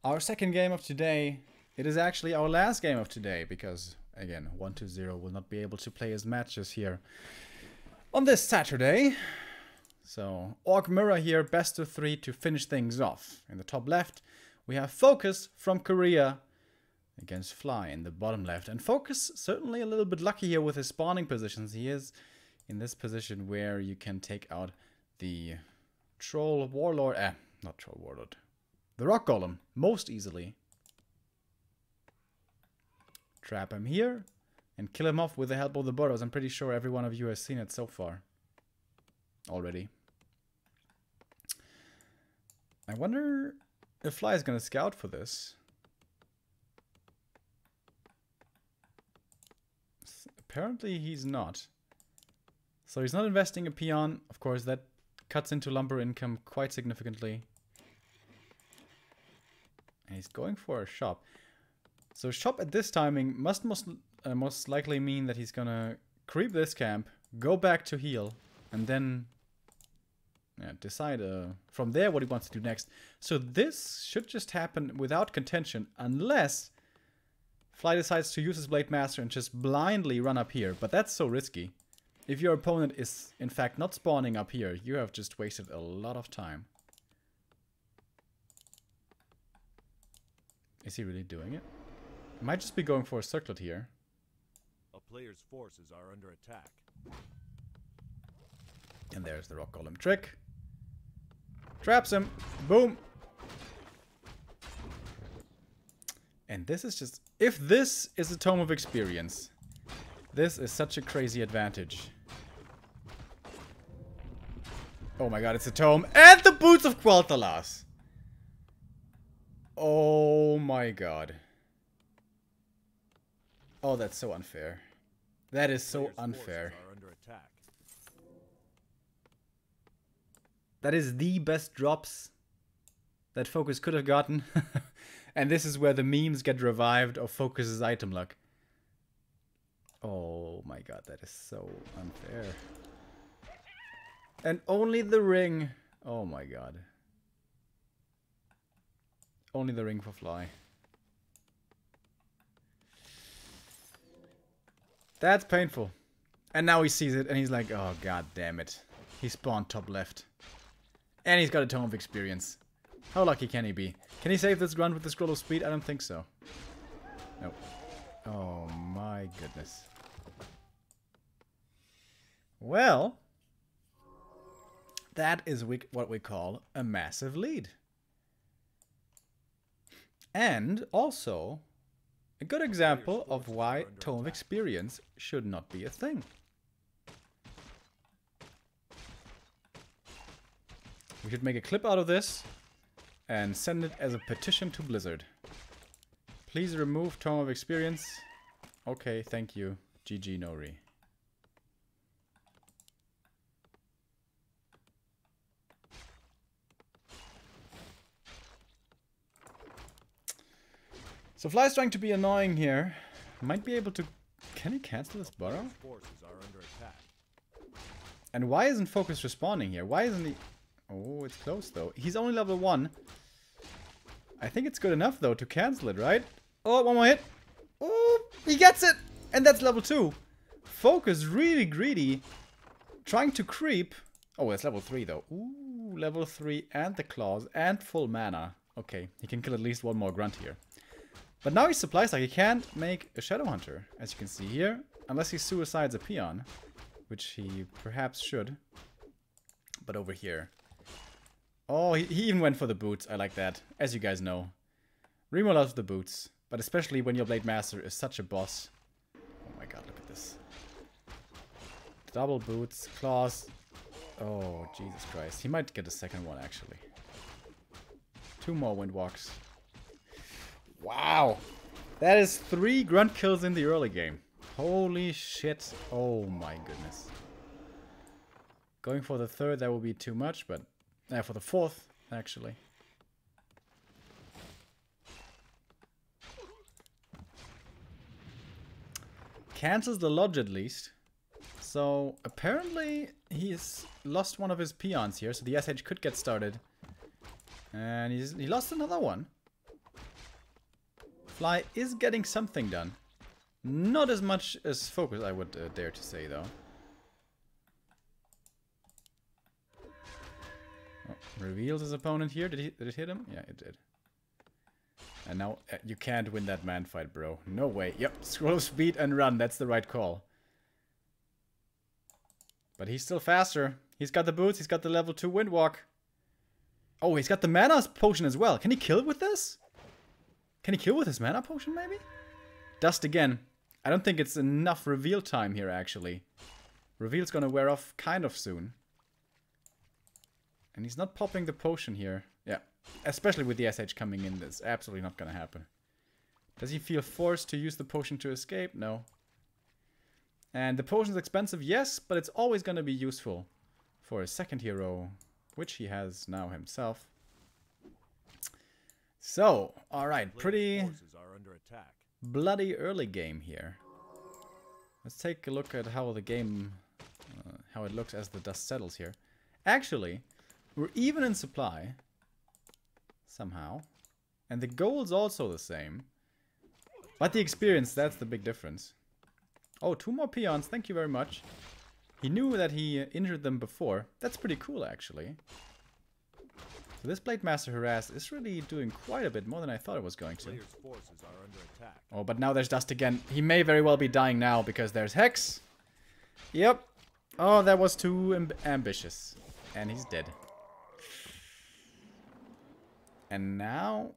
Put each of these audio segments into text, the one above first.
Our second game of today. It is actually our last game of today because, again, 120 will not be able to play his matches here on this Saturday. So, Orc Mirror here, best of 3 to finish things off. In the top left, we have FoCuS from Korea against Fly in the bottom left. And FoCuS certainly a little bit lucky here with his spawning positions. He is in this position where you can take out the Troll Warlord, not Troll Warlord, the Rock Golem most easily. Trap him here and kill him off with the help of the burrows. I'm pretty sure every one of you has seen it so far already. I wonder if Fly is going to scout for this. Apparently he's not. So he's not investing a peon. Of course, that cuts into lumber income quite significantly. And he's going for a shop. So shop at this timing must most likely mean that he's gonna creep this camp, go back to heal, and then decide from there what he wants to do next. So this should just happen without contention, unless Fly decides to use his Blade Master and just blindly run up here. But that's so risky. If your opponent is in fact not spawning up here, you have just wasted a lot of time. Is he really doing it? Might just be going for a circlet here. A player's forces are under attack. And there's the Rock Golem trick. Traps him. Boom. And this is just... If this is a Tome of Experience, this is such a crazy advantage. Oh my god, it's a Tome. And the Boots of Quel'Thalas. Oh my god. Oh, that's so unfair. That is so unfair. That is the best drops that FoCuS could have gotten. And this is where the memes get revived of FoCuS's item luck. Oh my god, that is so unfair. And only the ring. Oh my god. Only the ring for Fly. That's painful. And now he sees it and he's like, oh god damn it. He spawned top left. And he's got a Tome of Experience. How lucky can he be? Can he save this grunt with the Scroll of Speed? I don't think so. Nope. Oh my goodness. Well, that is what we call a massive lead. And also a good example of why Tome of Experience should not be a thing. We should make a clip out of this and send it as a petition to Blizzard. Please remove Tome of Experience. Okay, thank you. GG Nori. So Fly's trying to be annoying here. Might be able to... Can he cancel this burrow? And why isn't FoCuS respawning here? Why isn't he... Oh, it's close though. He's only level 1. I think it's good enough though to cancel it, right? Oh, one more hit. Oh, he gets it! And that's level 2. FoCuS really greedy. Trying to creep. Oh, it's level 3 though. Ooh, level 3 and the claws and full mana. Okay, he can kill at least one more grunt here. But now he supplies like he can't make a Shadow Hunter, as you can see here. Unless he suicides a peon. Which he perhaps should. But over here. Oh, he even went for the boots. I like that. As you guys know. Remo loves the boots. But especially when your Blade Master is such a boss. Oh my god, look at this. Double boots, claws. Oh, Jesus Christ. He might get a second one, actually. 2 more Windwalks. Wow. That is 3 grunt kills in the early game. Holy shit. Oh my goodness. Going for the 3rd, that will be too much, but... for the 4th, actually. Cancels the lodge at least. So, apparently, he's lost one of his peons here, so the SH could get started. And he lost another one. Fly is getting something done. Not as much as FoCuS, I would dare to say, though. Oh, reveals his opponent here. Did it hit him? Yeah, it did. And now you can't win that man fight, bro. No way. Yep, scroll of speed and run. That's the right call. But he's still faster. He's got the boots. He's got the level 2 windwalk. Oh, he's got the mana potion as well. Can he kill with this? Can he kill with his mana potion, maybe? Dust again. I don't think it's enough reveal time here, actually. Reveal's gonna wear off kind of soon. And he's not popping the potion here. Yeah, especially with the SH coming in, that's absolutely not gonna happen. Does he feel forced to use the potion to escape? No. And the potion's expensive, yes, but it's always gonna be useful for a second hero, which he has now himself. So, alright, pretty bloody early game here. Let's take a look at how the game, how it looks as the dust settles here. Actually, we're even in supply, somehow. And the gold's also the same. But the experience, that's the big difference. Oh, 2 more peons, thank you very much. He knew that he injured them before. That's pretty cool, actually. So this Blade Master Harass is really doing quite a bit more than I thought it was going to. Oh, but now there's dust again. He may very well be dying now because there's Hex. Yep. Oh, that was too ambitious. And he's dead. And now...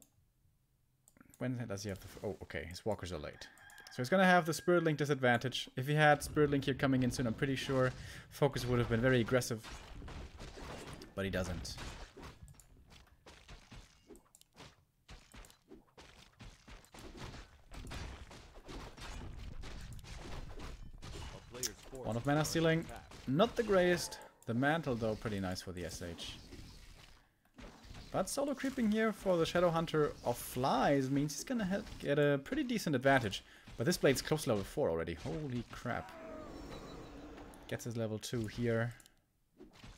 When does he have the... Oh, okay. His walkers are late. So he's gonna have the Spirit Link disadvantage. If he had Spirit Link here coming in soon, I'm pretty sure FoCuS would have been very aggressive. But he doesn't. One of mana stealing, not the greatest. The mantle though, pretty nice for the SH. But solo creeping here for the Shadow Hunter of Flies means he's gonna get a pretty decent advantage. But this blade's close to level 4 already. Holy crap. Gets his level 2 here.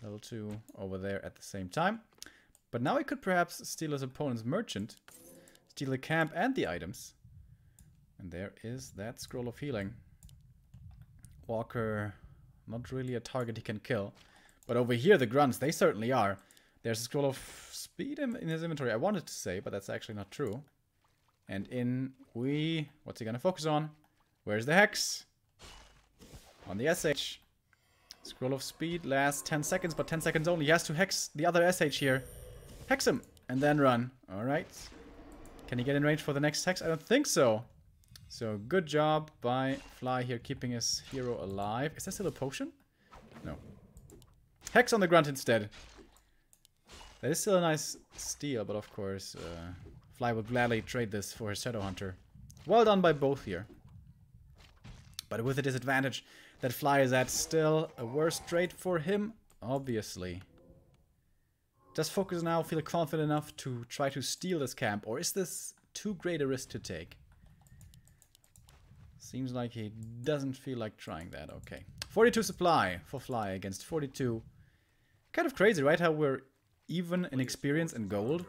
Level 2 over there at the same time. But now he could perhaps steal his opponent's merchant. Steal the camp and the items. And there is that Scroll of Healing. Walker, not really a target he can kill. But over here, the grunts, they certainly are. There's a Scroll of Speed in his inventory, I wanted to say, but that's actually not true. And in what's he gonna focus on? Where's the Hex? On the SH. Scroll of Speed lasts 10 seconds, but 10 seconds only. He has to hex the other SH here. Hex him, and then run. Alright. Can he get in range for the next hex? I don't think so. So, good job by Fly here, keeping his hero alive. Is that still a potion? No. Hex on the grunt instead. That is still a nice steal, but of course, Fly would gladly trade this for his Shadow Hunter. Well done by both here. But with the disadvantage that Fly is at, still a worse trade for him, obviously. Does FoCuS now feel confident enough to try to steal this camp, or is this too great a risk to take? Seems like he doesn't feel like trying that. Okay. 42 supply for Fly against 42. Kind of crazy, right? How we're even in experience and gold.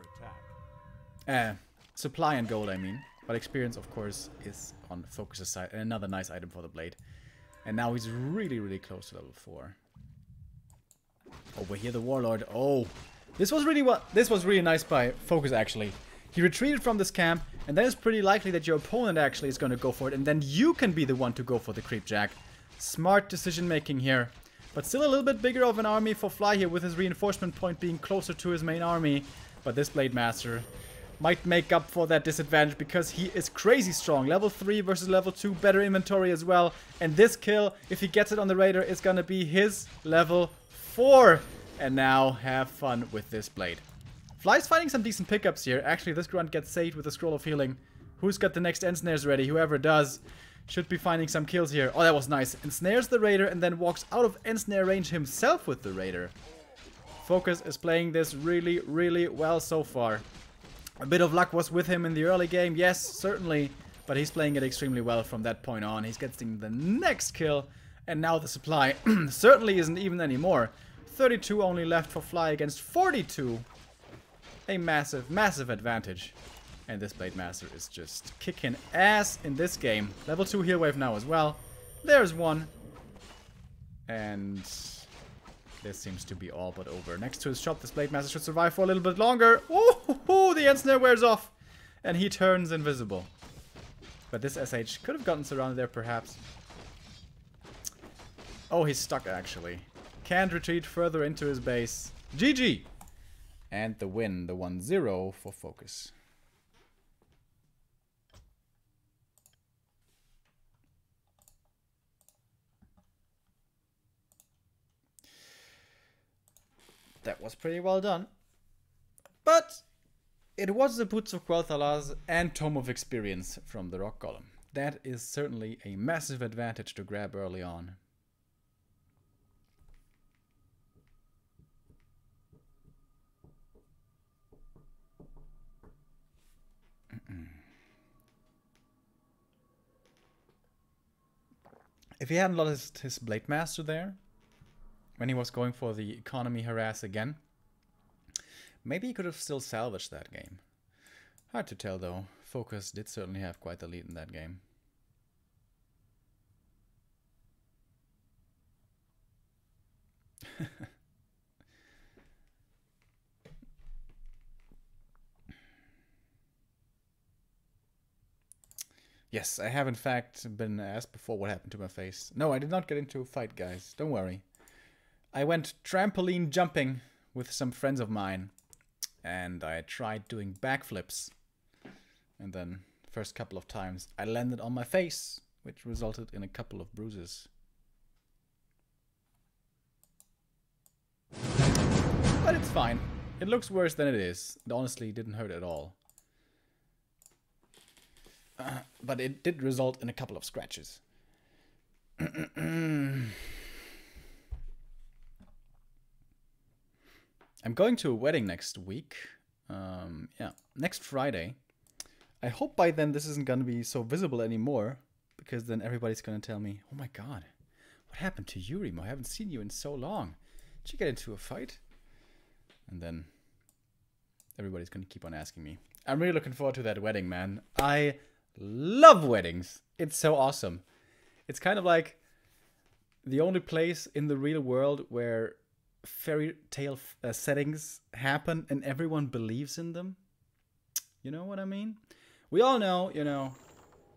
Supply and gold, I mean. But experience, of course, is on FoCuS' side. And another nice item for the blade. And now he's really, really close to level 4. Over here, the Warlord. Oh, this was really nice by FoCuS, actually. He retreated from this camp, and then it's pretty likely that your opponent actually is going to go for it, and then you can be the one to go for the creepjack. Smart decision making here. But still a little bit bigger of an army for Fly here, with his reinforcement point being closer to his main army. But this Blade Master might make up for that disadvantage because he is crazy strong. Level 3 versus level 2, better inventory as well. And this kill, if he gets it on the Raider, is going to be his level 4. And now have fun with this blade. Fly's finding some decent pickups here. Actually, this grunt gets saved with a Scroll of Healing. Who's got the next ensnares ready? Whoever does should be finding some kills here. Oh, that was nice. Ensnares the Raider and then walks out of ensnare range himself with the Raider. FoCuS is playing this really, really well so far. A bit of luck was with him in the early game, yes, certainly. But he's playing it extremely well from that point on. He's getting the next kill. And now the supply certainly isn't even anymore. 32 only left for Fly against 42. A massive, massive advantage. And this Blade Master is just kicking ass in this game. Level 2 heal wave now as well. There's one. And this seems to be all but over. Next to his shop, this Blade Master should survive for a little bit longer. Oh, the end snare wears off. And he turns invisible. But this SH could have gotten surrounded there, perhaps. Oh, he's stuck, actually. Can't retreat further into his base. GG! And the win, the 1-0 for FoCuS. That was pretty well done. But it was the Boots of Quel'Thalas and Tome of Experience from the Rock Golem. That is certainly a massive advantage to grab early on. If he hadn't lost his Blade Master there, when he was going for the economy harass again, maybe he could have still salvaged that game. Hard to tell though. FoCuS did certainly have quite the lead in that game. Yes, I have in fact been asked before what happened to my face. No, I did not get into a fight, guys. Don't worry. I went trampoline jumping with some friends of mine. And I tried doing backflips. And then, first couple of times, I landed on my face, which resulted in a couple of bruises. But it's fine. It looks worse than it is. It honestly didn't hurt at all. But it did result in a couple of scratches. I'm going to a wedding next week. Yeah, next Friday. I hope by then this isn't going to be so visible anymore. Because then everybody's going to tell me, oh my god, what happened to you, Remo? I haven't seen you in so long. Did you get into a fight? And then everybody's going to keep on asking me. I'm really looking forward to that wedding, man. I love weddings. It's so awesome. It's kind of like the only place in the real world where fairy tale settings happen and everyone believes in them. You know what I mean? We all know, you know,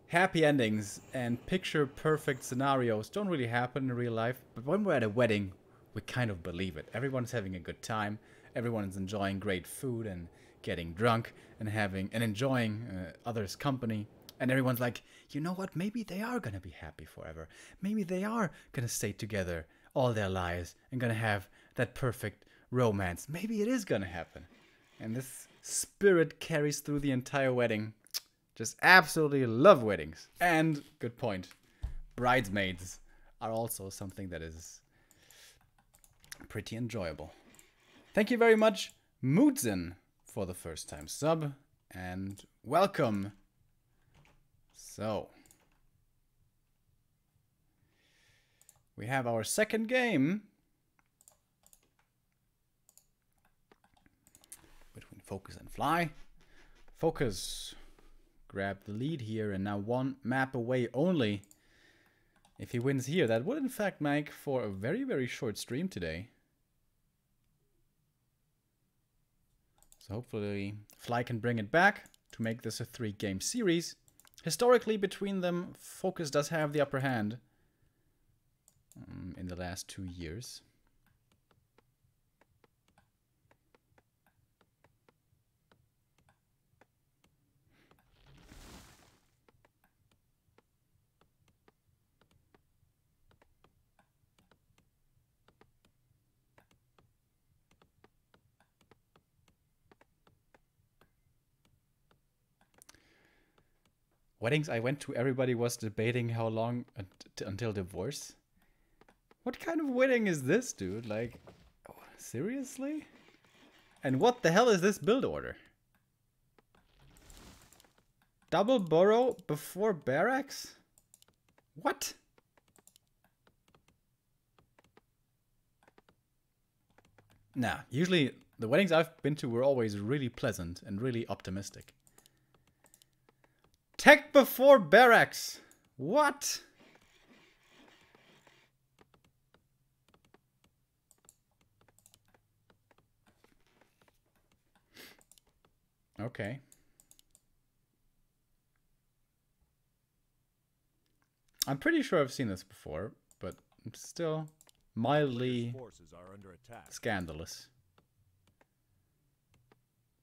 happy endings and picture perfect scenarios don't really happen in real life. But when we're at a wedding, we kind of believe it. Everyone's having a good time. Everyone's enjoying great food and getting drunk and enjoying others' company. And everyone's like, you know what? Maybe they are going to be happy forever. Maybe they are going to stay together all their lives and going to have that perfect romance. Maybe it is going to happen. And this spirit carries through the entire wedding. Just absolutely love weddings. And, good point, bridesmaids are also something that is pretty enjoyable. Thank you very much, Moodzin, for the first time sub. And welcome. So, we have our second game between FoCuS and Fly. FoCuS grabbed the lead here and now one map away only. If he wins here, that would in fact make for a very, very short stream today. So hopefully Fly can bring it back to make this a 3-game series. Historically, between them, FoCuS does have the upper hand in the last 2 years. Weddings I went to, everybody was debating how long until divorce. What kind of wedding is this, dude? Like, oh, seriously? And what the hell is this build order? Double burrow before barracks? What? Nah, usually the weddings I've been to were always really pleasant and really optimistic. Tech before barracks. What? Okay. I'm pretty sure I've seen this before, but it's still mildly Forces are under attack. scandalous.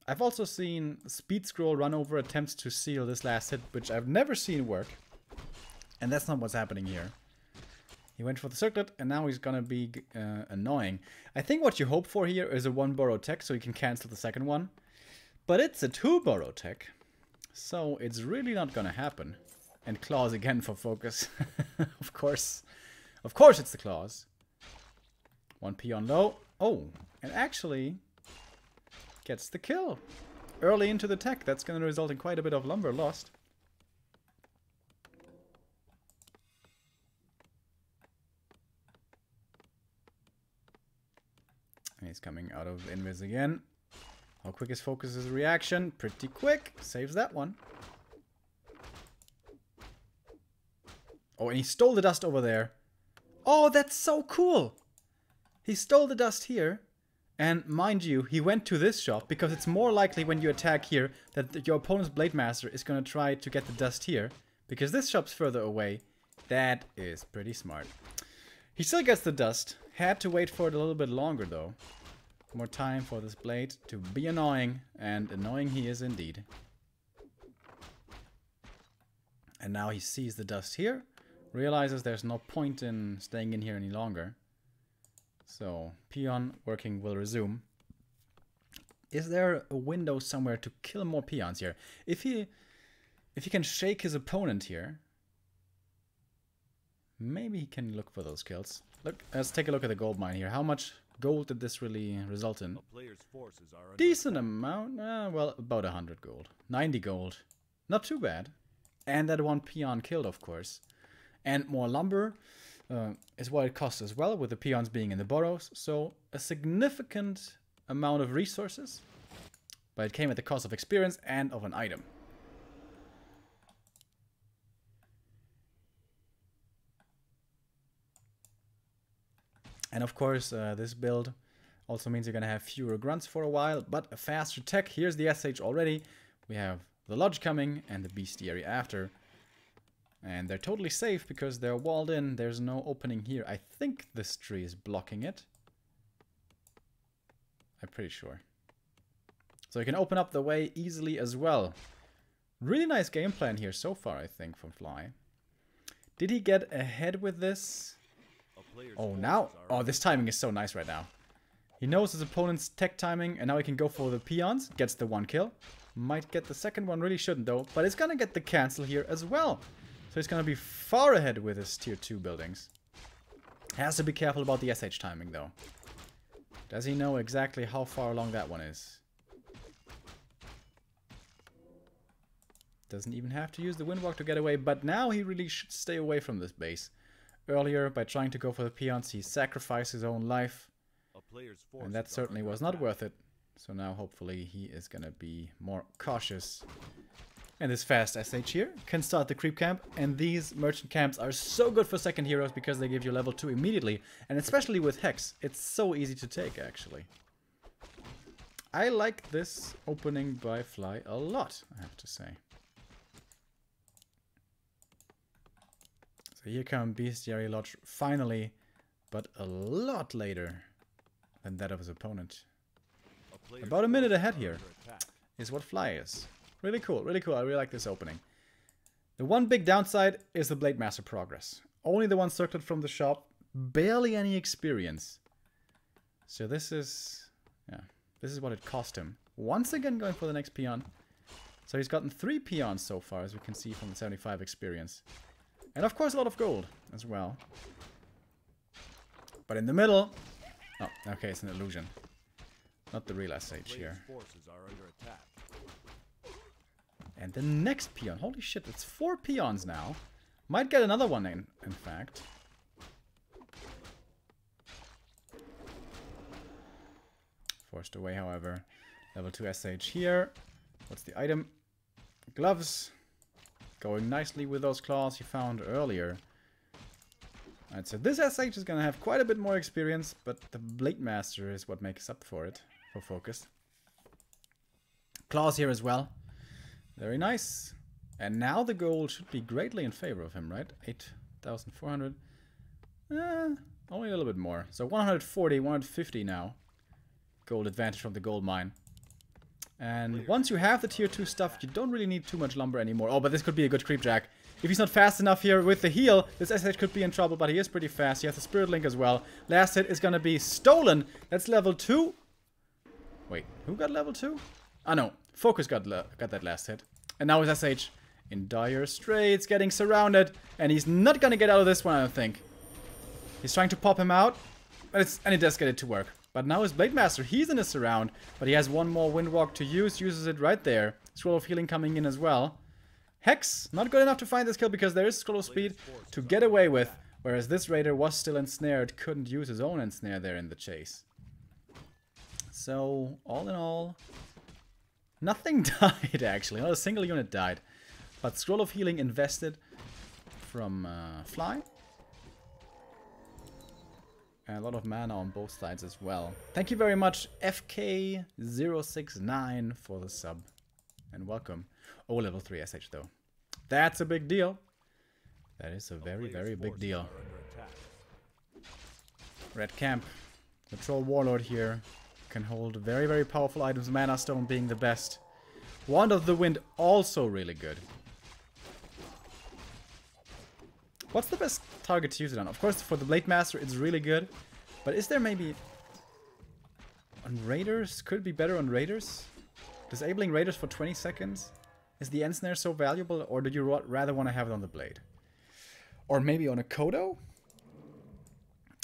I've also seen speed scroll run over attempts to seal this last hit, which I've never seen work. And that's not what's happening here. He went for the circlet, and now he's gonna be annoying. I think what you hope for here is a 1 burrow tech, so you can cancel the second one. But it's a 2 burrow tech, so it's really not gonna happen. And claws again for FoCuS. Of course. Of course it's the claws. 1 peon low. Oh, and actually gets the kill. Early into the tech. That's going to result in quite a bit of lumber lost. And he's coming out of invis again. How quick is FoCuS's reaction? Pretty quick. Saves that one. Oh, and he stole the dust over there. Oh, that's so cool. He stole the dust here. And mind you, he went to this shop because it's more likely when you attack here that your opponent's Blade Master is going to try to get the dust here. Because this shop's further away. That is pretty smart. He still gets the dust. Had to wait for it a little bit longer though. More time for this blade to be annoying. And annoying he is indeed. And now he sees the dust here. Realizes there's no point in staying in here any longer. So, peon working will resume. Is there a window somewhere to kill more peons here? If he can shake his opponent here, maybe he can look for those kills. Look, let's take a look at the gold mine here. How much gold did this really result in? Decent amount. Well, about 100 gold. 90 gold. Not too bad. And that 1 peon killed, of course. And more lumber. Is what it costs as well, with the peons being in the burrows. So, a significant amount of resources. But it came at the cost of experience and of an item. And of course, this build also means you're going to have fewer grunts for a while, but a faster tech. Here's the SH already. We have the lodge coming and the bestiary after. And they're totally safe because they're walled in. There's no opening here. I think this tree is blocking it. I'm pretty sure. So you can open up the way easily as well. Really nice game plan here so far, I think, from Fly. Did he get ahead with this? Oh, now? Oh, this timing is so nice right now. He knows his opponent's tech timing, and now he can go for the peons. Gets the 1 kill. Might get the second one, really shouldn't though. But it's gonna get the cancel here as well. So he's going to be far ahead with his tier 2 buildings. Has to be careful about the SH timing though. Does he know exactly how far along that one is? Doesn't even have to use the windwalk to get away, but now he really should stay away from this base. Earlier, by trying to go for the peons, he sacrificed his own life. And that certainly was not worth it. So now hopefully he is going to be more cautious. And this fast SH here can start the creep camp, and these merchant camps are so good for second heroes because they give you level 2 immediately, and especially with Hex, it's so easy to take actually. I like this opening by Fly a lot, I have to say. So here come Bestiary Lodge finally, but a lot later than that of his opponent. About a minute ahead here is what Fly is. Really cool, really cool. I really like this opening. The one big downside is the Blade Master progress. Only the one circlet from the shop. Barely any experience. So this is... yeah, this is what it cost him. Once again going for the next peon. So he's gotten 3 peons so far, as we can see from the 75 experience. And of course a lot of gold as well. But in the middle... oh, okay, it's an illusion. Not the real SH here. And the next peon. Holy shit, it's 4 peons now. Might get another one in fact. Forced away, however. Level 2 SH here. What's the item? Gloves. Going nicely with those claws he found earlier. Alright, so this SH is gonna have quite a bit more experience, but the Blade Master is what makes up for it, for FoCuS. Claws here as well. Very nice. And now the goal should be greatly in favor of him, right? 8,400. Only a little bit more. So 140, 150 now. Gold advantage from the gold mine. And once you have the tier 2 stuff, you don't really need too much lumber anymore. Oh, but this could be a good creep jack. If he's not fast enough here with the heal, this SH could be in trouble, but he is pretty fast. He has the Spirit Link as well. Last hit is gonna be stolen. That's level 2. Wait, who got level 2? Ah, no. FoCuS got that last hit. And now his SH in dire straits, getting surrounded. And he's not gonna get out of this one, I don't think. He's trying to pop him out, and he does get it to work. But now his Blade Master, he's in a surround, but he has one more Windwalk to use, uses it right there. Scroll of Healing coming in as well. Hex, not good enough to find this kill because there is Scroll of Speed to get away with, whereas this Raider was still ensnared, couldn't use his own ensnare there in the chase. So, all in all, nothing died actually, not a single unit died. But Scroll of Healing invested from Fly. And a lot of mana on both sides as well. Thank you very much, FK069, for the sub. And welcome. Oh, level 3 SH though. That's a big deal. That is a very, very big deal. Red Camp. The Troll Warlord here can hold very, very powerful items. Mana Stone being the best. Wand of the Wind also really good. What's the best target to use it on? Of course, for the Blade Master, it's really good. But is there maybe... on Raiders? Could it be better on Raiders? Disabling Raiders for 20 seconds? Is the Ensnare so valuable? Or do you rather want to have it on the Blade? Or maybe on a Kodo?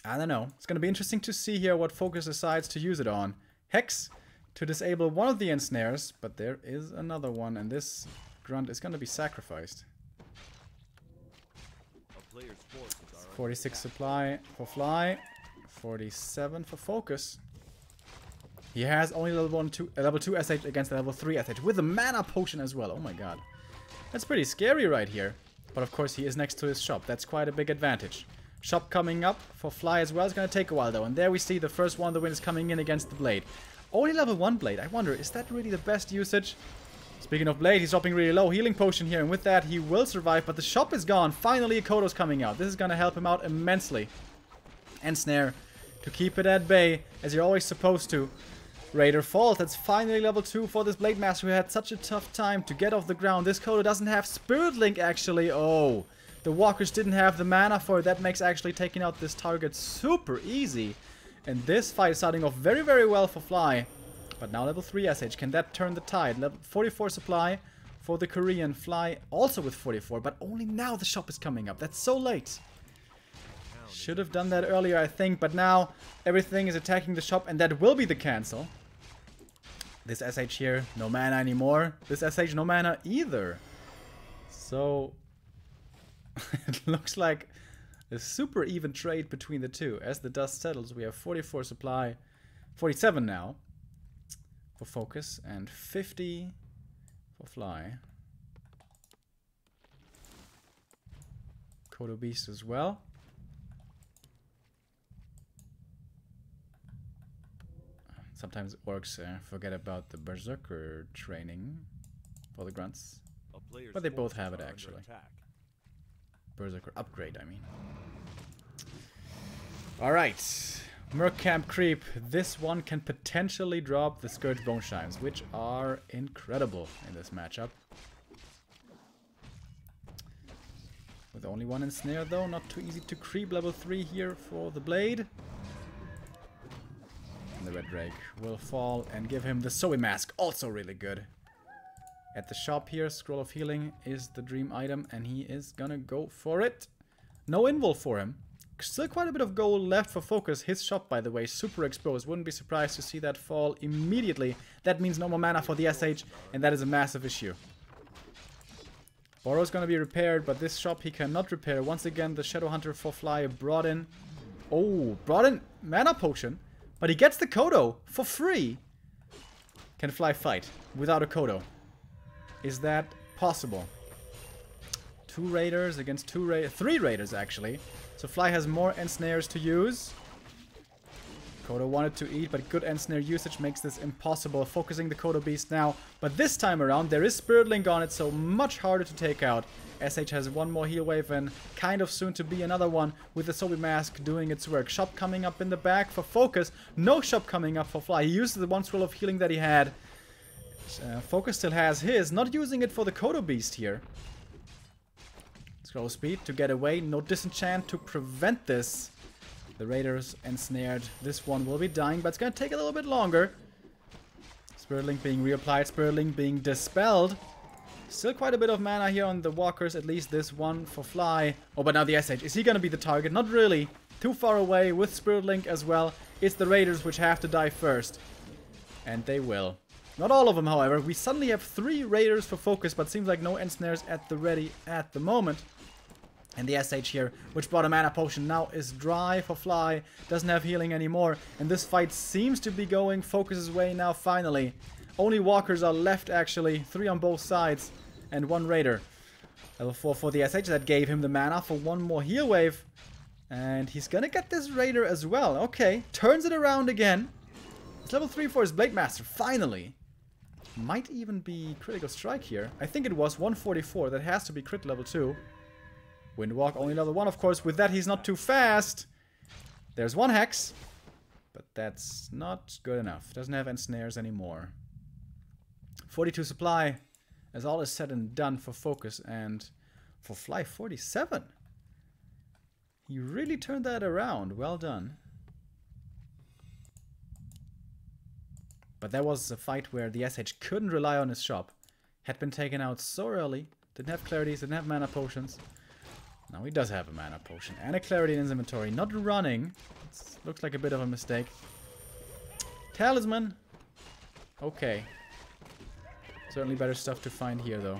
I don't know. It's going to be interesting to see here what FoCuS decides to use it on. Hex to disable one of the Ensnares. But there is another one. And this Grunt is going to be sacrificed. 46 supply for Fly, 47 for FoCuS. He has only level 2 SH against the level 3 SH with a mana potion as well. Oh my god. That's pretty scary right here. But of course he is next to his shop. That's quite a big advantage. Shop coming up for Fly as well. It's going to take a while though. And there we see the first one. The wind is coming in against the Blade. Only level 1 Blade. I wonder, is that really the best usage? Speaking of Blade, he's dropping really low. Healing potion here, and with that he will survive, but the shop is gone. Finally a Kodo's coming out. This is going to help him out immensely. Ensnare to keep it at bay, as you're always supposed to. Raider falls. That's finally level 2 for this Blade Master who had such a tough time to get off the ground. This Kodo doesn't have Spirit Link actually. Oh, the Walkers didn't have the mana for it. That makes actually taking out this target super easy. And this fight is starting off very, very well for Fly. But now level 3 SH, can that turn the tide? Level 44 supply for the Korean. Fly also with 44, but only now the shop is coming up. That's so late. Should have done that earlier, I think, but now everything is attacking the shop, and that will be the cancel. This SH here, no mana anymore. This SH, no mana either. So, it looks like a super even trade between the two. As the dust settles, we have 44 supply, 47 now. For FoCuS and 50 for Fly. Kodo Beast as well. Sometimes orcs forget about the Berserker training for the grunts. But they both have it actually. Berserker upgrade, I mean. Alright. Merc Camp Creep. This one can potentially drop the Scourge Bone Chimes, which are incredible in this matchup. With only one ensnare though, not too easy to creep. Level 3 here for the Blade. And the Red Drake will fall and give him the Zoe Mask, also really good. At the shop here, Scroll of Healing is the dream item, and he is gonna go for it. No invul for him. Still quite a bit of gold left for FoCuS. His shop, by the way, super exposed. Wouldn't be surprised to see that fall immediately. That means no more mana for the SH, and that is a massive issue. Borrow's gonna be repaired, but this shop he cannot repair. Once again, the Shadow Hunter for Fly brought in... Oh, brought in mana potion, but he gets the Kodo for free. Can Fly fight without a Kodo? Is that possible? 2 raiders against 3 raiders actually. So Fly has more ensnares to use. Kodo wanted to eat, but good ensnare usage makes this impossible. Focusing the Kodo Beast now. But this time around, there is Spirit Link on it, so much harder to take out. SH has one more heal wave and kind of soon to be another one with the Sobi Mask doing its work. Shop coming up in the back for FoCuS. No shop coming up for Fly. He used the 1 scroll of healing that he had. FoCuS still has his. Not using it for the Kodo Beast here. Scroll speed to get away. No disenchant to prevent this. The raiders ensnared. This one will be dying, but it's going to take a little bit longer. Spirit Link being reapplied. Spirit Link being dispelled. Still quite a bit of mana here on the walkers, at least this one for Fly. Oh, but now the SH. Is he going to be the target? Not really. Too far away with Spirit Link as well. It's the raiders which have to die first. And they will. Not all of them, however. We suddenly have 3 raiders for FoCuS, but seems like no ensnares at the ready at the moment. And the SH here, which brought a mana potion, now is dry for Fly. Doesn't have healing anymore. And this fight seems to be going FoCuS's way now, finally. Only walkers are left, actually. 3 on both sides. And 1 raider. Level 4 for the SH. That gave him the mana for 1 more heal wave. And he's gonna get this raider as well. Okay. Turns it around again. It's level 3 for his Blade Master, finally. Might even be critical strike here. I think it was 144. That has to be crit level 2. Windwalk, only level 1, of course. With that, he's not too fast. There's 1 hex. But that's not good enough. Doesn't have ensnares anymore. 42 supply. As all is said and done for FoCuS. And for Fly, 47. He really turned that around. Well done. But that was a fight where the SH couldn't rely on his shop. Had been taken out so early. Didn't have clarities, didn't have mana potions. Now he does have a mana potion and a clarity in his inventory. Not running. Looks like a bit of a mistake. Talisman. Okay. Certainly better stuff to find here, though.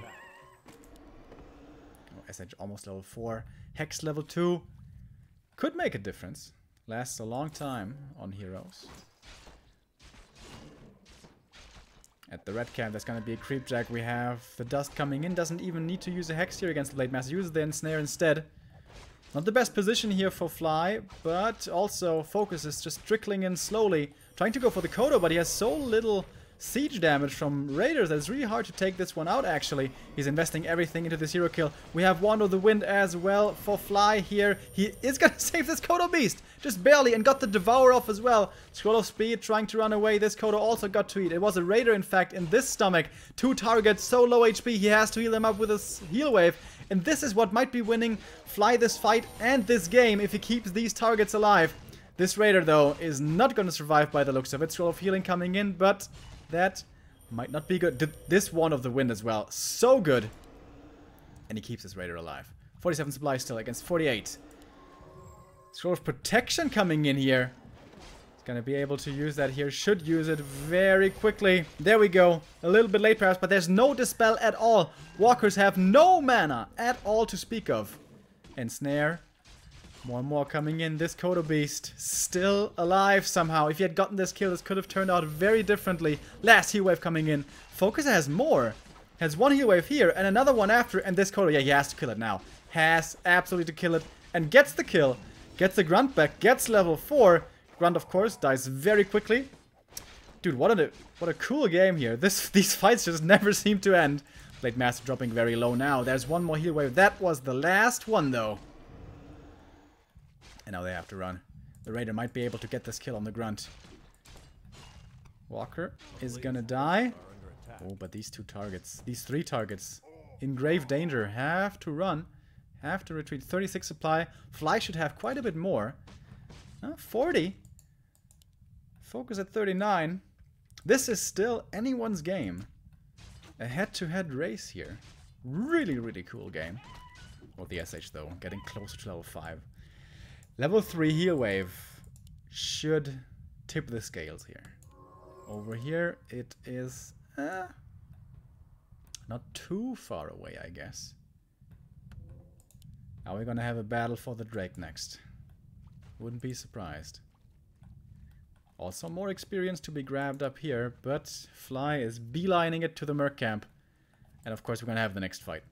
Oh, SH almost level 4. Hex level 2. Could make a difference. Lasts a long time on heroes. At the red camp, there's going to be a creepjack. We have the dust coming in. Doesn't even need to use a hex here against the Blade Master. Uses the ensnare instead. Not the best position here for Fly, but also FoCuS is just trickling in slowly. Trying to go for the Kodo, but he has so little siege damage from raiders that it's really hard to take this one out, actually. He's investing everything into this hero kill. We have Wand of the Wind as well for Fly here. He is going to save this Kodo Beast. Just barely, and got the Devour off as well. Scroll of Speed trying to run away. This Kodo also got to eat. It was a raider, in fact, in this stomach. 2 targets, so low HP, he has to heal them up with a heal wave. And this is what might be winning Fly this fight and this game if he keeps these targets alive. This raider, though, is not going to survive by the looks of it. Scroll of Healing coming in, but that might not be good. This Wand of the Wind as well. So good. And he keeps his raider alive. 47 supply still against 48. Scroll of Protection coming in here. He's going to be able to use that here. Should use it very quickly. There we go. A little bit late perhaps, but there's no Dispel at all. Walkers have no mana at all to speak of. Ensnare. More and more coming in. This Kodo Beast still alive somehow. If he had gotten this kill, this could have turned out very differently. Last heal wave coming in. FoCuS has more. Has 1 heal wave here and another one after. And this Kodo, yeah, he has to kill it now. Has absolutely to kill it. And gets the kill. Gets the Grunt back. Gets level 4. Grunt, of course, dies very quickly. Dude, what a cool game here. These fights just never seem to end. Blade Master dropping very low now. There's 1 more heal wave. That was the last one, though. And now they have to run. The raider might be able to get this kill on the Grunt. Walker is gonna die. Oh, but these 2 targets, these 3 targets, in grave danger. Have to run. Have to retreat. 36 supply. Fly should have quite a bit more. 40. FoCuS at 39. This is still anyone's game. A head-to-head race here. Really, really cool game. Well, the SH, though, getting closer to level 5. Level 3 heal wave should tip the scales here. Over here it is not too far away, I guess. Now we're gonna have a battle for the Drake next. Wouldn't be surprised. Also more experience to be grabbed up here, but Fly is beelining it to the Merc camp. And of course we're gonna have the next fight.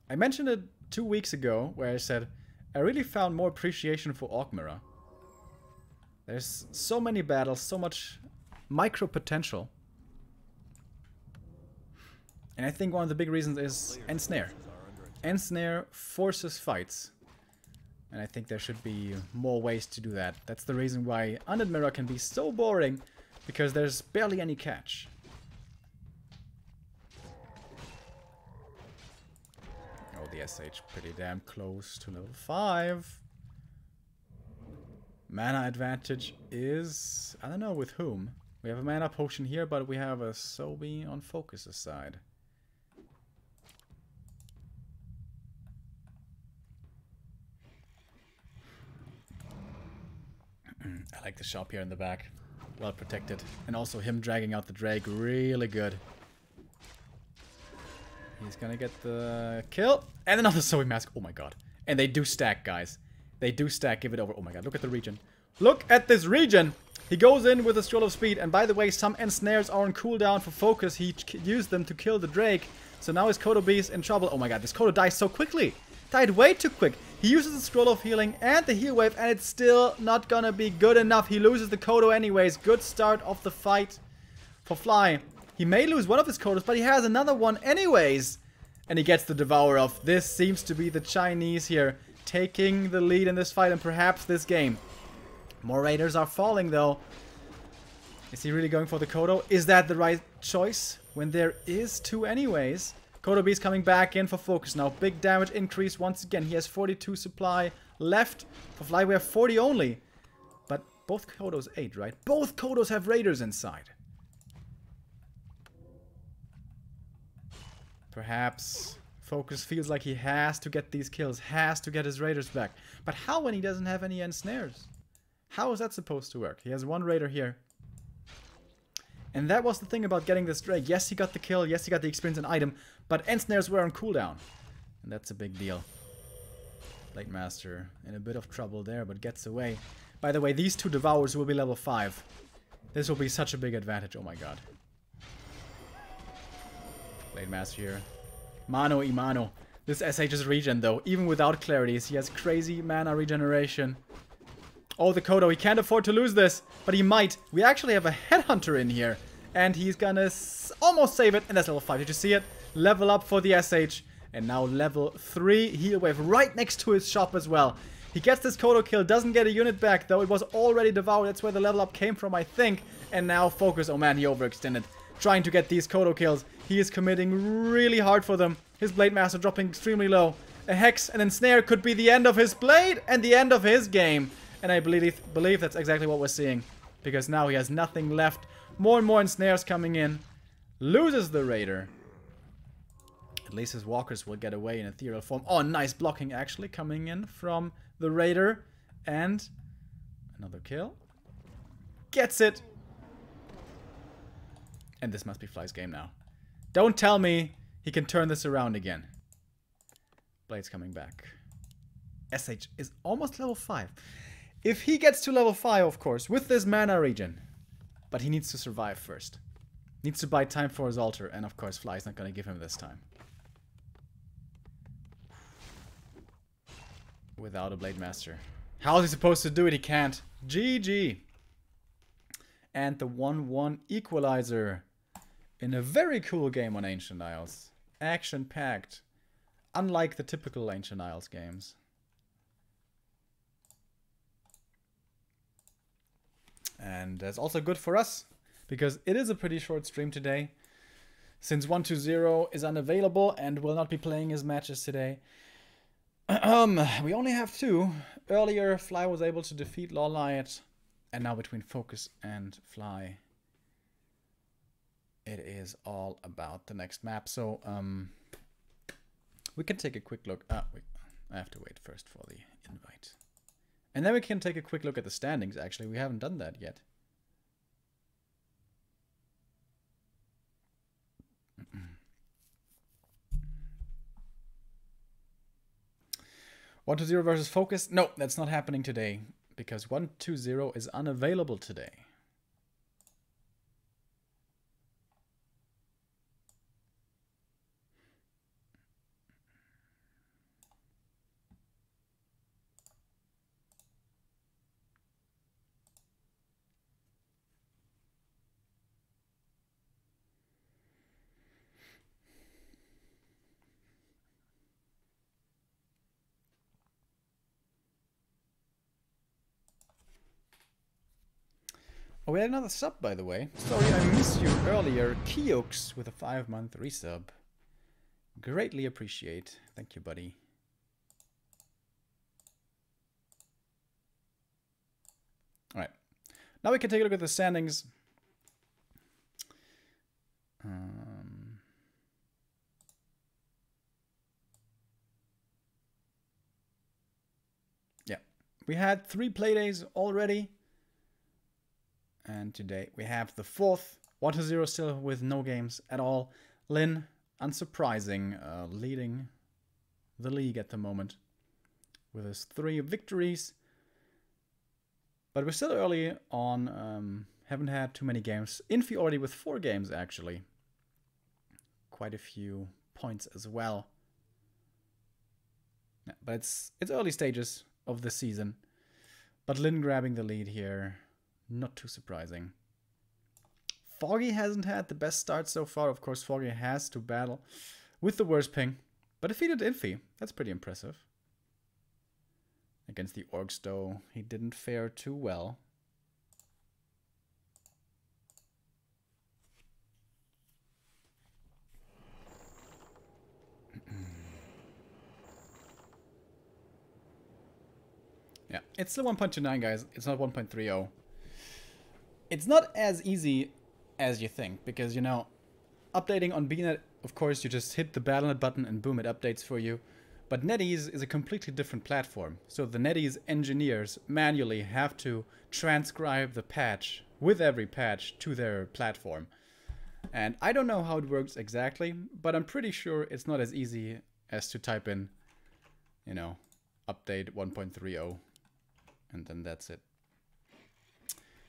I mentioned it 2 weeks ago where I said I really found more appreciation for Orc Mirror. There's so many battles, so much micro potential. And I think one of the big reasons is Ensnare. Ensnare forces fights. And I think there should be more ways to do that. That's the reason why Undead Mirror can be so boring, because there's barely any catch. Oh, the SH pretty damn close to level 5. Mana advantage is... I don't know with whom. We have a mana potion here, but we have a Sobi on FoCuS' side. I like the shop here in the back. Well protected. And also him dragging out the Drake. Really good. He's gonna get the kill. And another Sobi mask. Oh my god. And they do stack, guys. They do stack. Give it over. Oh my god. Look at the region. Look at this region. He goes in with a Scroll of Speed. And by the way, some Ensnares are on cooldown for FoCuS. He used them to kill the Drake. So now his Kodo Beast in trouble. Oh my god. This Kodo dies so quickly. Died way too quick. He uses the Scroll of Healing and the Heal Wave, and it's still not gonna be good enough. He loses the Kodo anyways. Good start of the fight for Fly. He may lose one of his Kodos, but he has another one anyways. And he gets the Devourer off. This seems to be the Chinese here, taking the lead in this fight and perhaps this game. More Raiders are falling though. Is he really going for the Kodo? Is that the right choice? When there is 2 anyways. Kodo Beast coming back in for FoCuS now. Big damage increase once again. He has 42 supply left. For Fly we have 40 only. But both Kodos 8, right? Both Kodos have Raiders inside. Perhaps FoCuS feels like he has to get these kills. Has to get his Raiders back. But how when he doesn't have any Ensnares? How is that supposed to work? He has 1 Raider here. And that was the thing about getting this Drake. Yes, he got the kill. Yes, he got the experience and item. But Ensnares were on cooldown. And that's a big deal. Blade Master in a bit of trouble there, but gets away. By the way, these 2 Devours will be level 5. This will be such a big advantage. Oh my god. Blade Master here. Mano y mano. This SH's regen though, even without clarities, he has crazy mana regeneration. Oh, the Kodo, he can't afford to lose this, but he might. We actually have a Headhunter in here, and he's gonna almost save it, and that's level 5. Did you see it? Level up for the SH, and now level 3 Heal Wave right next to his shop as well. He gets this Kodo kill, doesn't get a unit back, though it was already devoured. That's where the level up came from, I think. And now FoCuS, oh man, he overextended. Trying to get these Kodo kills. He is committing really hard for them. His Blade Master dropping extremely low. A Hex and Ensnare could be the end of his Blade and the end of his game. And I believe that's exactly what we're seeing. Because now he has nothing left. More and more Ensnares coming in. Loses the Raider. At least his Walkers will get away in ethereal form. Oh, nice blocking actually coming in from the Raider. And another kill. Gets it. And this must be Fly's game now. Don't tell me he can turn this around again. Blade's coming back. SH is almost level 5. If he gets to level 5, of course, with this mana regen. But he needs to survive first. Needs to buy time for his altar. And of course, Fly's not going to give him this time. Without a Blade Master. How is he supposed to do it? He can't. GG. And the 1-1 equalizer. In a very cool game on Ancient Isles. Action-packed. Unlike the typical Ancient Isles games. And that's also good for us, because it is a pretty short stream today. Since 120 is unavailable and will not be playing his matches today. We only have 2. Earlier, Fly was able to defeat LawLiet. And now between FoCuS and Fly, it is all about the next map. So, we can take a quick look. I have to wait first for the invite. And then we can take a quick look at the standings, actually. We haven't done that yet. 120 versus FoCuS. No, that's not happening today. Because 120 is unavailable today. Oh, we had another sub, by the way. Sorry I missed you earlier. FoCuS with a 5-month resub. Greatly appreciate. Thank you, buddy. Alright. Now we can take a look at the standings. Yeah. We had 3 playdays already. And today we have the 4th. 1-0 still with no games at all. Lin, unsurprising, leading the league at the moment with his 3 victories. But we're still early on, haven't had too many games. Infi already with 4 games, actually. Quite a few points as well. Yeah, but it's early stages of the season. But Lin grabbing the lead here, not too surprising. Foggy hasn't had the best start so far. Of course, Foggy has to battle with the worst ping. But defeated Infi. That's pretty impressive. Against the Orcs, though, he didn't fare too well. Yeah, it's still 1.29, guys. It's not 1.30. It's not as easy as you think, because, you know, updating on BNet, of course, you just hit the BattleNet button and boom, it updates for you. But NetEase is a completely different platform. So the NetEase engineers manually have to transcribe the patch with every patch to their platform. And I don't know how it works exactly, but I'm pretty sure it's not as easy as to type in, you know, update 1.30 and then that's it.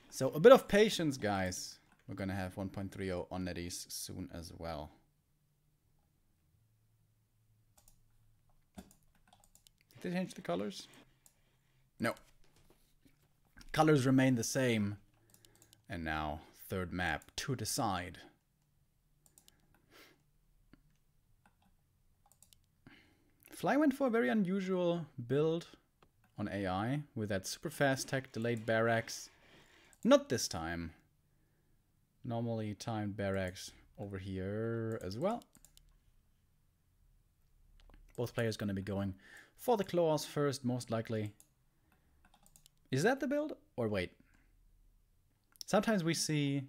So a bit of patience, guys. We're gonna have 1.30 on NetEase soon as well. Did they change the colors? No. Colors remain the same. And now, 3rd map to decide. Fly went for a very unusual build on AI with that super fast tech delayed barracks. Not this time. Normally timed barracks over here as well. Both players gonna be going for the claws first, most likely. Is that the build? Or wait. Sometimes we see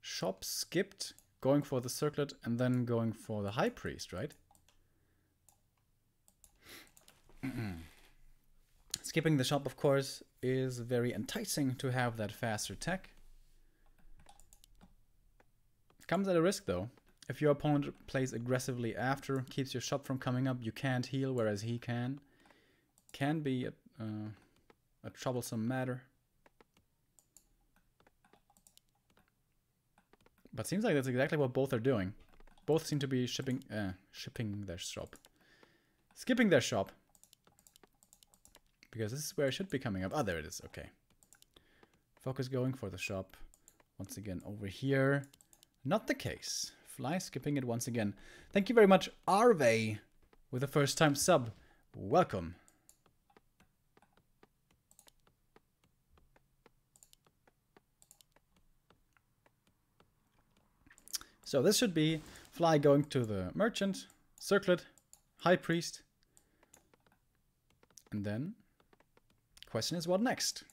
shop skipped, going for the circlet and then going for the high priest, right? Skipping the shop, of course, is very enticing to have that faster tech. Comes at a risk, though. If your opponent plays aggressively after, keeps your shop from coming up, you can't heal, whereas he can. Can be a troublesome matter. But seems like that's exactly what both are doing. Both seem to be shipping their shop. Skipping their shop. Because this is where it should be coming up. Ah, there it is. Okay. FoCuS going for the shop. Once again over here. Not the case. Fly skipping it once again. Thank you very much, Arve, with a first-time sub. Welcome. So this should be Fly going to the merchant, circlet, high priest, and then question is what next?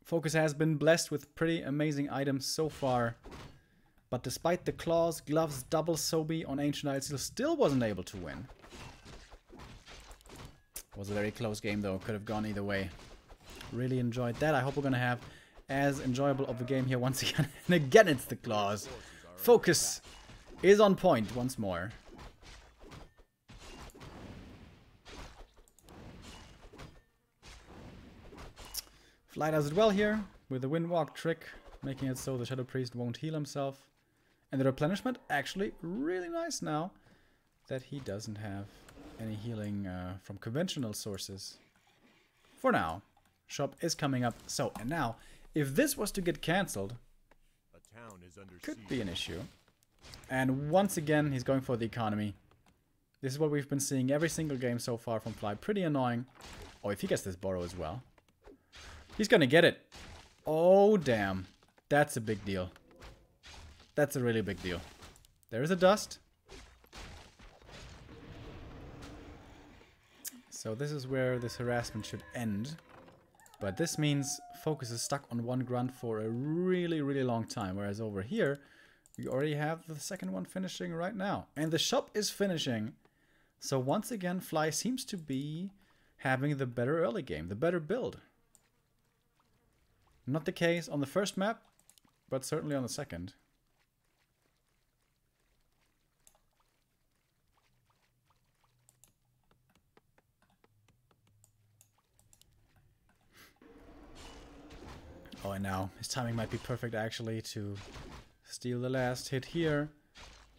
FoCuS has been blessed with pretty amazing items so far. But despite the claws, gloves, double Sobi on Ancient Isles, he still wasn't able to win. Was a very close game though, could have gone either way. Really enjoyed that. I hope we're gonna have as enjoyable of a game here once again. And again it's the claws. FoCuS is on point once more. Fly does it well here with the windwalk trick, making it so the Shadow Priest won't heal himself. And the replenishment, actually really nice now that he doesn't have any healing from conventional sources. For now, shop is coming up. So, and now, if this was to get cancelled, could be an issue. And once again, he's going for the economy. This is what we've been seeing every single game so far from Fly. Pretty annoying. Oh, if he gets this borrow as well. He's gonna get it. Oh, damn. That's a big deal. That's a really big deal. There is a dust. So this is where this harassment should end. But this means FoCuS is stuck on one grunt for a really, really long time. Whereas over here, we already have the second one finishing right now. And the shop is finishing. So once again, Fly seems to be having the better early game, the better build. Not the case on the first map, but certainly on the second. Oh, and now his timing might be perfect actually to steal the last hit here.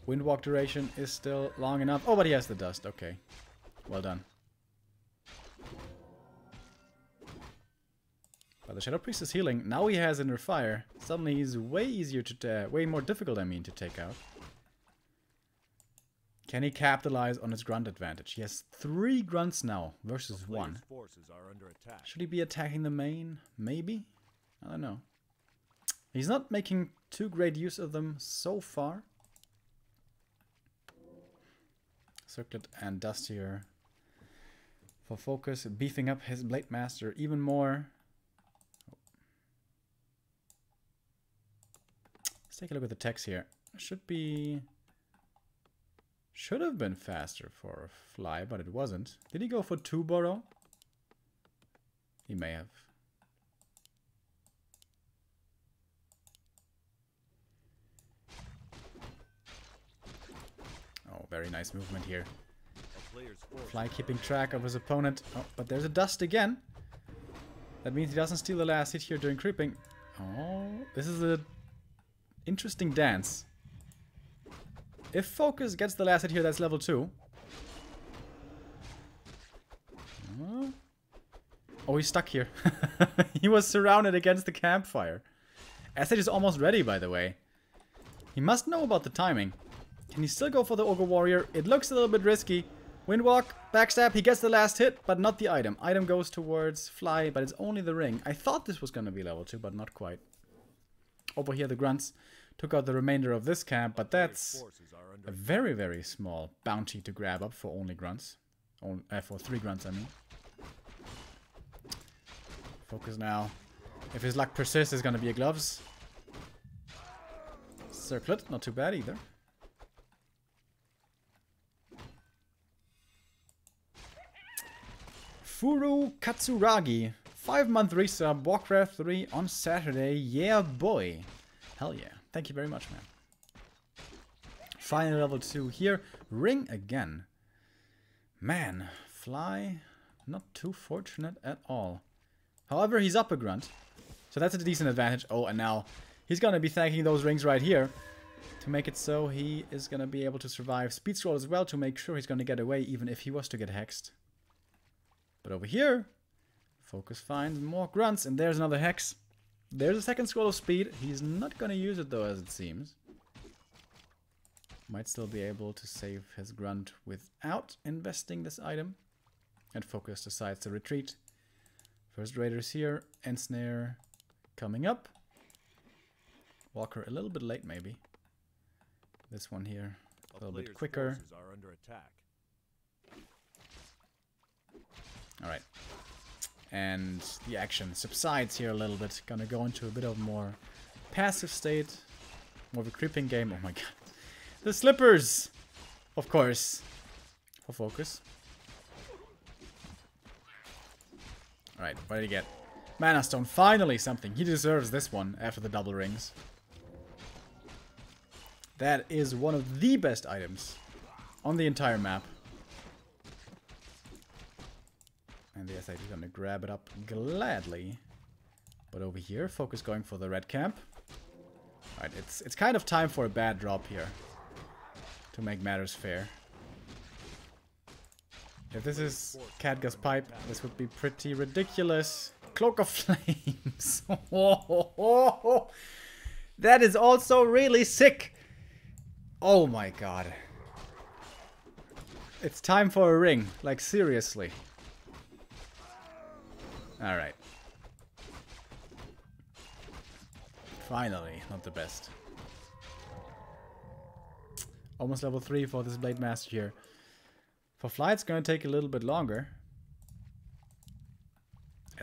Windwalk duration is still long enough. Oh, but he has the dust. Okay. Well done. But the Shadow Priest is healing. Now he has Inner Fire. Suddenly he's way easier to... way more difficult, I mean, to take out. Can he capitalize on his grunt advantage? He has 3 grunts now versus 1. Should he be attacking the main? Maybe? I don't know. He's not making too great use of them so far. Circlet and Dust here for FoCuS, beefing up his Blade Master even more. Let's take a look at the text here. Should have been faster for Fly, but it wasn't. Did he go for 2 Burrow? He may have. Oh, very nice movement here. Fly keeping track of his opponent. Oh, but there's a dust again. That means he doesn't steal the last hit here during creeping. Oh, this is a interesting dance. If FoCuS gets the last hit here, that's level 2. Oh, he's stuck here. He was surrounded against the campfire. Acid is almost ready, by the way. He must know about the timing. Can he still go for the Ogre Warrior? It looks a little bit risky. Windwalk, backstab, he gets the last hit, but not the item. Item goes towards Fly, but it's only the ring. I thought this was going to be level 2, but not quite. Over here, the grunts took out the remainder of this camp, but that's a very, very small bounty to grab up for only grunts. For 3 grunts, I mean. FoCuS now. If his luck persists, it's going to be a gloves. Circlet, not too bad either. Furu Katsuragi, 5-month resub, Warcraft 3 on Saturday. Yeah, boy. Hell yeah. Thank you very much, man. Final level 2 here. Ring again. Man, Fly, not too fortunate at all. However, he's up a grunt, so that's a decent advantage. Oh, and now he's going to be thanking those rings right here to make it so he is going to be able to survive speed scroll as well to make sure he's going to get away even if he was to get hexed. But over here, FoCuS finds more grunts, and there's another hex. There's a second scroll of speed. He's not going to use it, though, as it seems. Might still be able to save his grunt without investing this item. And FoCuS decides to retreat. First Raiders here, Ensnare coming up. Walker a little bit late, maybe. This one here, a little bit quicker. Alright. And the action subsides here a little bit. Gonna go into a bit of more passive state. More of a creeping game. Oh my god. The slippers! Of course. For FoCuS. Alright, what did he get? Mana Stone. Finally something. He deserves this one after the double rings. That is one of the best items on the entire map. And the SID is gonna grab it up gladly. But over here, FoCuS going for the red camp. Alright, it's kind of time for a bad drop here. To make matters fair. If this is Khadga's pipe, this would be pretty ridiculous. Cloak of Flames. That is also really sick. Oh my god. It's time for a ring. Like, seriously. Alright. Finally, not the best. Almost level 3 for this Blade Master here. For Fly, it's going to take a little bit longer.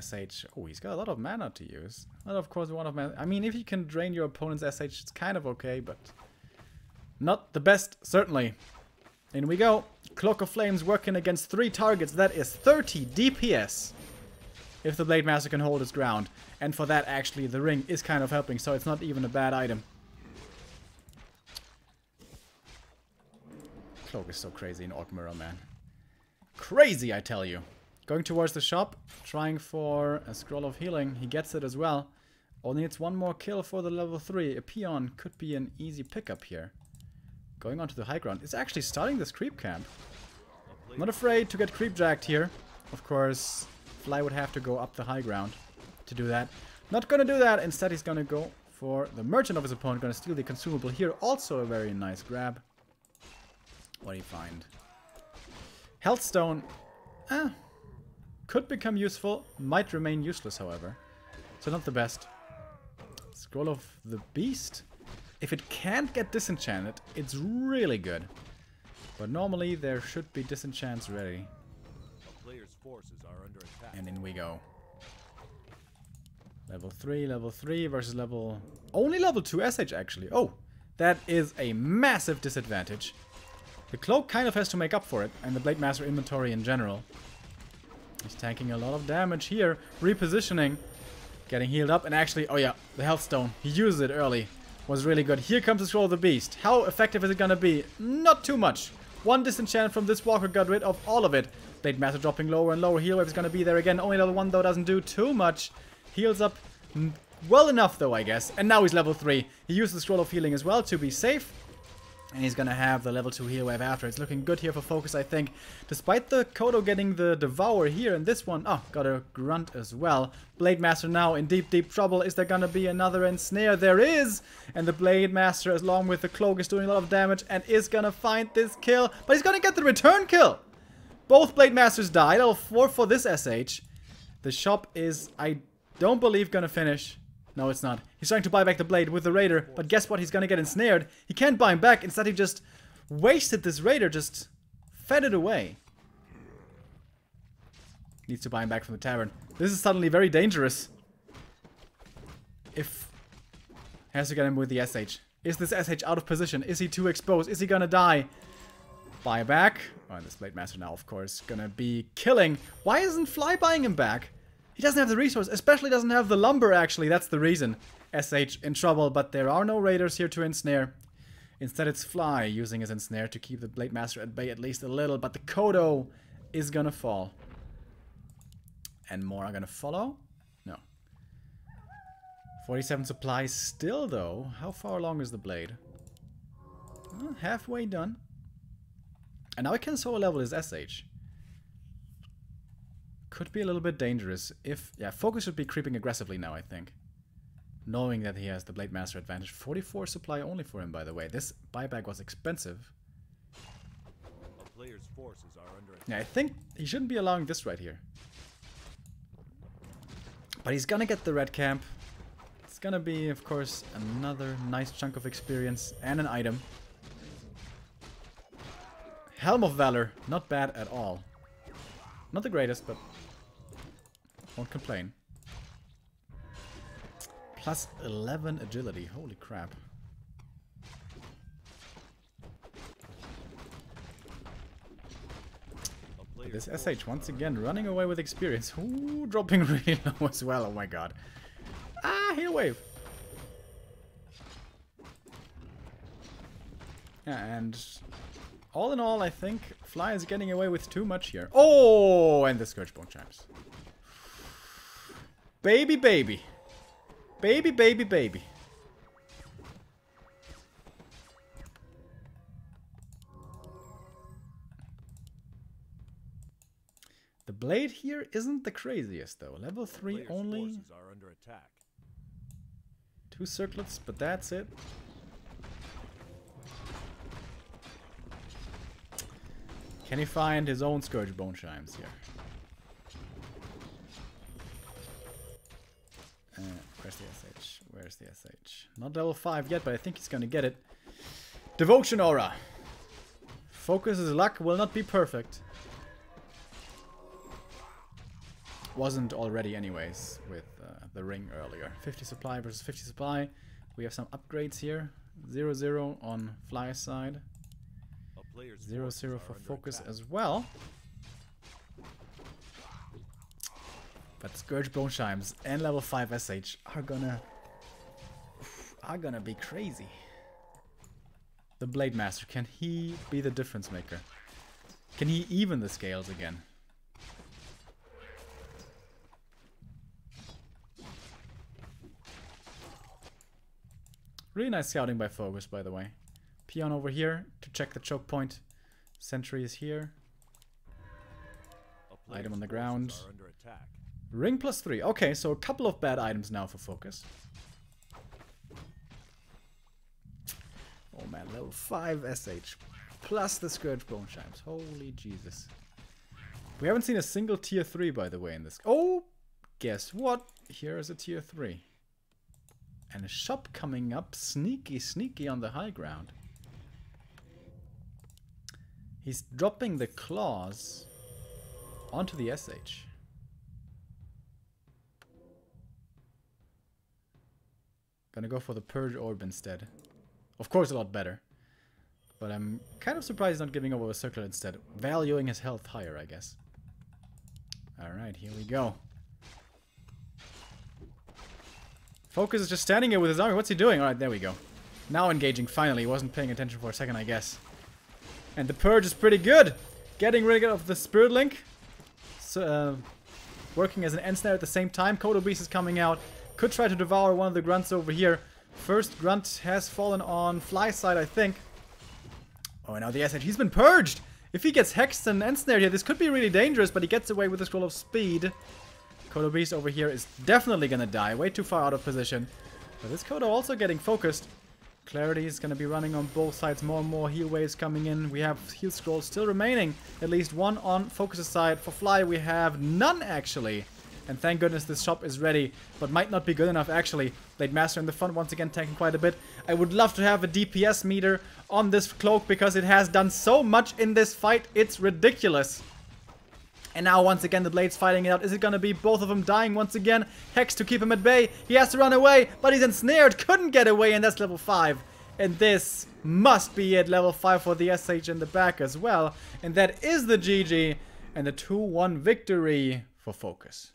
SH. Oh, he's got a lot of mana to use. Well, of course, one of mana. I mean, if you can drain your opponent's SH, it's kind of okay, but not the best, certainly. In we go. Cloak of Flames working against 3 targets. That is 30 DPS. If the Blade Master can hold his ground. And for that, actually, the ring is kind of helping, so it's not even a bad item. Cloak is so crazy in Orc Mirror, man. Crazy, I tell you. Going towards the shop, trying for a Scroll of Healing. He gets it as well. Only needs one more kill for the level 3. A peon could be an easy pickup here. Going onto the high ground. It's actually starting this creep camp. Not afraid to get creep jacked here. Of course, Fly would have to go up the high ground to do that. Not gonna do that. Instead, he's gonna go for the merchant of his opponent. Gonna steal the consumable here. Also a very nice grab. What do you find? Health Stone. Could become useful. Might remain useless, however. So not the best. Scroll of the Beast. If it can't get disenchanted, it's really good. But normally there should be disenchants ready. A player's forces are under attack. And in we go. Level 3 versus level... Only level 2 SH, actually. Oh, that is a massive disadvantage. The Cloak kind of has to make up for it, and the Blade Master inventory in general. He's tanking a lot of damage here. Repositioning. Getting healed up, and actually... Oh yeah, the Health Stone. He used it early. Was really good. Here comes the Scroll of the Beast. How effective is it gonna be? Not too much. One disenchant from this Walker got rid of all of it. Blade Master dropping lower and lower. Heal wave is gonna be there again. Only level 1 though, doesn't do too much. Heals up well enough though, I guess. And now he's level 3. He used the Scroll of Healing as well to be safe. And he's gonna have the level 2 heal wave after. It's looking good here for FoCuS, I think. Despite the Kodo getting the Devour here and this one. Oh, got a Grunt as well. Blade Master now in deep, deep trouble. Is there gonna be another Ensnare? There is! And the Blade Master, along with the Cloak, is doing a lot of damage and is gonna find this kill. But he's gonna get the return kill! Both Blade Masters died. Level 4 for this SH. The shop is, I don't believe, gonna finish. No, it's not. He's trying to buy back the blade with the Raider, but guess what? He's gonna get ensnared. He can't buy him back. Instead, he just wasted this Raider, just fed it away. Needs to buy him back from the tavern. This is suddenly very dangerous. If has to get him with the SH. Is this SH out of position? Is he too exposed? Is he gonna die? Buy back. Oh, and this Blade Master now, of course, gonna be killing. Why isn't Fly buying him back? He doesn't have the resource, especially doesn't have the lumber, actually. That's the reason. SH in trouble, but there are no raiders here to ensnare. Instead, it's Fly using his ensnare to keep the Blade Master at bay at least a little, but the Kodo is gonna fall. And more are gonna follow? No. 47 supplies still, though. How far along is the blade? Well, halfway done. And now I can solo level his SH. Could be a little bit dangerous if... Yeah, FoCuS should be creeping aggressively now, I think. Knowing that he has the Blade Master advantage. 44 supply only for him, by the way. This buyback was expensive. A player's forces are under attack. Yeah, I think he shouldn't be allowing this right here. But he's gonna get the red camp. It's gonna be, of course, another nice chunk of experience and an item. Helm of Valor. Not bad at all. Not the greatest, but won't complain. Plus 11 agility. Holy crap. But this SH once again running away with experience. Ooh, dropping really low as well. Oh my god. Ah, heal wave. Yeah, and all in all, I think Fly is getting away with too much here. Oh, and the Scourgebone chimes. Baby, baby. Baby, baby, baby. The blade here isn't the craziest, though. Level 3 only. Forces are under attack. 2 circlets, but that's it. Can he find his own Scourgebone chimes here? Where's the SH? Where's the SH? Not level 5 yet, but I think he's gonna get it. Devotion Aura. FoCuS' luck will not be perfect. Wasn't already anyways with the ring earlier. 50 supply versus 50 supply. We have some upgrades here. 0-0 on Fly's side. 0-0 for FoCuS as well. But Scourge Bone Chimes and level 5 SH are gonna be crazy. The Blade Master, can he be the difference maker? Can he even the scales again? Really nice scouting by FoCuS, by the way. Peon over here to check the choke point. Sentry is here. Item on the ground. Ring +3. Okay, so a couple of bad items now for FoCuS. Oh man, level 5 SH. Plus the Scourge Bone Chimes. Holy Jesus. We haven't seen a single tier 3, by the way, in this. Oh, guess what? Here is a tier 3. And a shop coming up. Sneaky, sneaky on the high ground. He's dropping the claws onto the SH. Gonna go for the Purge Orb instead. Of course, a lot better. But I'm kind of surprised he's not giving over a Circlet instead. Valuing his health higher, I guess. Alright, here we go. FoCuS is just standing here with his army. What's he doing? Alright, there we go. Now engaging, finally. He wasn't paying attention for a second, I guess. And the Purge is pretty good. Getting rid of the Spirit Link. So, working as an Ensnare at the same time. Kodo Beast is coming out. Could try to devour one of the grunts over here. First grunt has fallen on Fly's side, I think. Oh, and now the SH. He's been purged! If he gets hexed and ensnared here, this could be really dangerous, but he gets away with the Scroll of Speed. Kodo Beast over here is definitely gonna die. Way too far out of position. But this Kodo also getting focused. Clarity is gonna be running on both sides. More and more heal waves coming in. We have heal scrolls still remaining. At least one on FoCuS' side. For Fly, we have none, actually. And thank goodness this shop is ready, but might not be good enough, actually. Blade Master in the front, once again, tanking quite a bit. I would love to have a DPS meter on this cloak, because it has done so much in this fight. It's ridiculous. And now, once again, the Blade's fighting it out. Is it going to be both of them dying once again? Hex to keep him at bay. He has to run away, but he's ensnared. Couldn't get away, and that's level 5. And this must be at level 5 for the SH in the back as well. And that is the GG and the 2-1 victory for FoCuS.